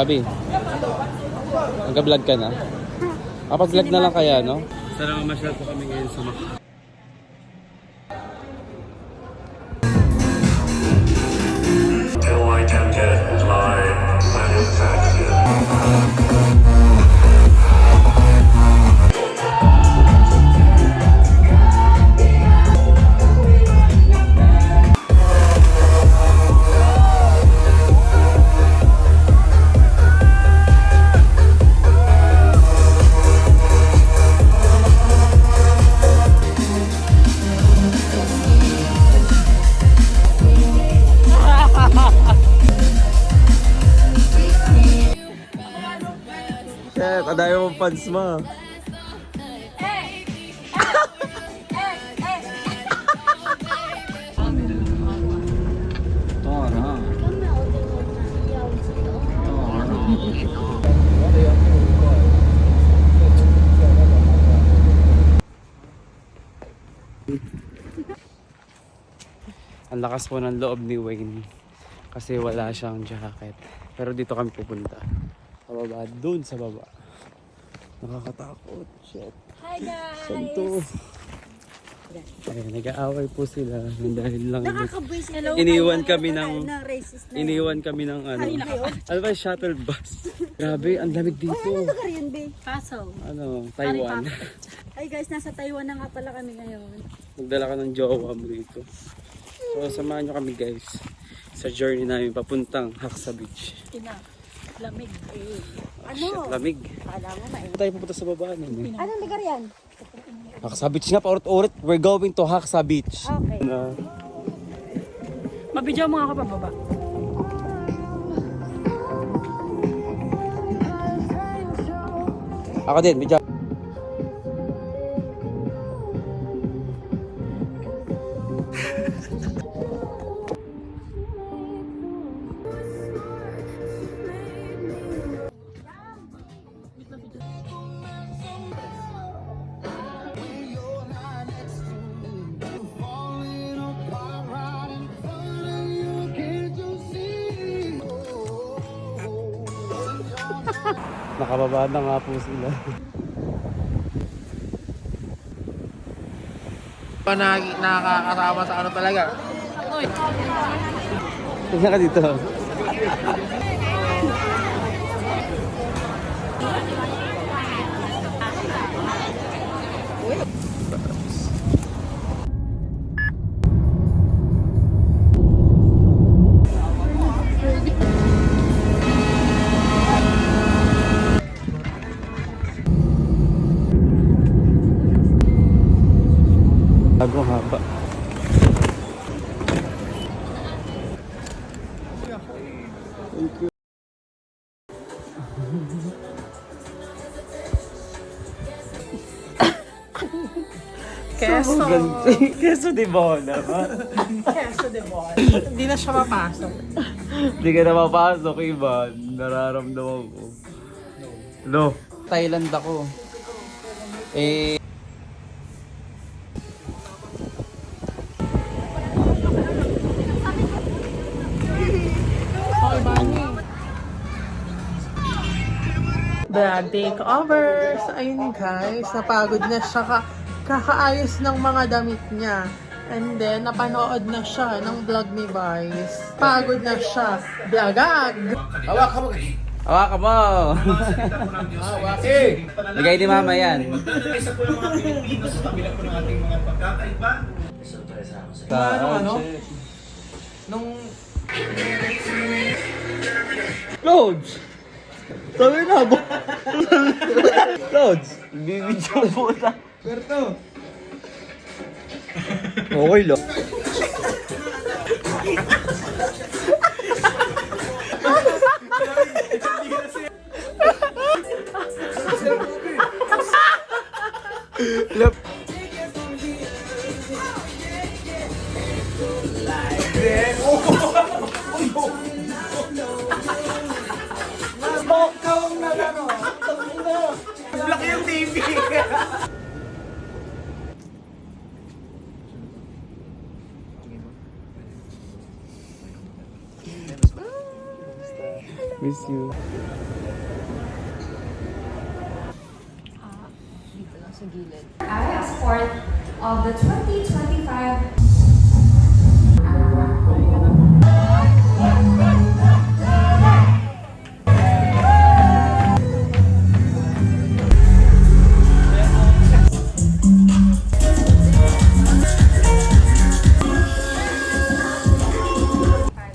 Sabi, nag-vlog ka na? Kapag-vlog na lang kaya, no? Sana mamasyal po kami ngayon sa Macau. Till I can get my satisfaction. Shit, adayo mong pants mo. Ang lakas po ng loob ni Wayne kasi wala siyang jacket. Pero dito kami pupunta. Sa baba, doon sa baba. Nakakatakot. Shit. Hi guys! Santo. Ayun, nag-aaway po sila dahil lang Nakakabwisit. iniwan kami ng racist na. iniwan kami ng ano ba, shuttle bus. Grabe, ang lamig dito. Anong lugar yun, babe? Paso. Ano, Taiwan. Ay guys, nasa Taiwan na nga pala kami ngayon. Magdala ka ng jowa mo dito. So, samahan nyo kami guys sa journey namin papuntang Haksa Beach. Ina. Lamig. Ano? Shit, lamig. Kala mo Saan tayo pupunta sa baba nun? Anong lugar yan? Haksa Beach nga, paulit-ulit. We're going to Haksa Beach. Okay. Mabidyo mo ako pababa. Ako din, medyo. Nakababa na nga po sila. Nakakasama sa ano talaga. Tingnan ka dito. Bagong haba. Thank you. Keso. Keso di bola ba? Keso de ball. Hindi na siya mapasok. Hindi ka na mapasok, Ivan. Nararamdaman ko. No. Thailand ako. The takeover. So, ayun guys, napagod na siya. Kakaayos ng mga damit niya. And then, napanood na siya ng vlog ni Vice. Pagod na siya. Biagag! Hawak mo! Bigay ni mama yan. Isa po ng mga Pilipino sa kabila po ng ating mga pagkakaiba. Surpresa ako sa Ano? Nung Loads! Sabi na bo! Loads! Bibidyo po na. Berto! Okay lang. Black yung TV! Miss you. I, as part of the 2025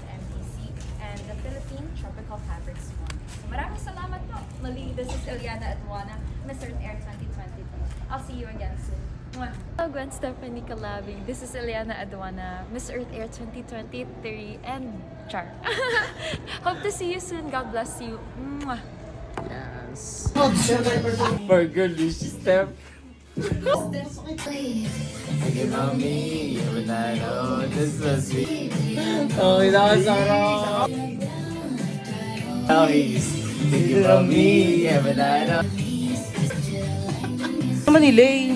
MPC and the Philippine Tropical Fabrics Month. So maraming salamat po. Muli, this is Eliana Aduana, Miss Earth Air 2022. I'll see you again soon. Mwah. Hello, Gwen Stephanie Calabi. This is Eliana Aduana, Miss Earth Air 2023, and Char. Hope to see you soon. God bless you. Mwah. Yes. For girl, this step. Sige, mami. Banana. This was sweet. Oh, nakasarap. Sige, mami. Banana. Manilay.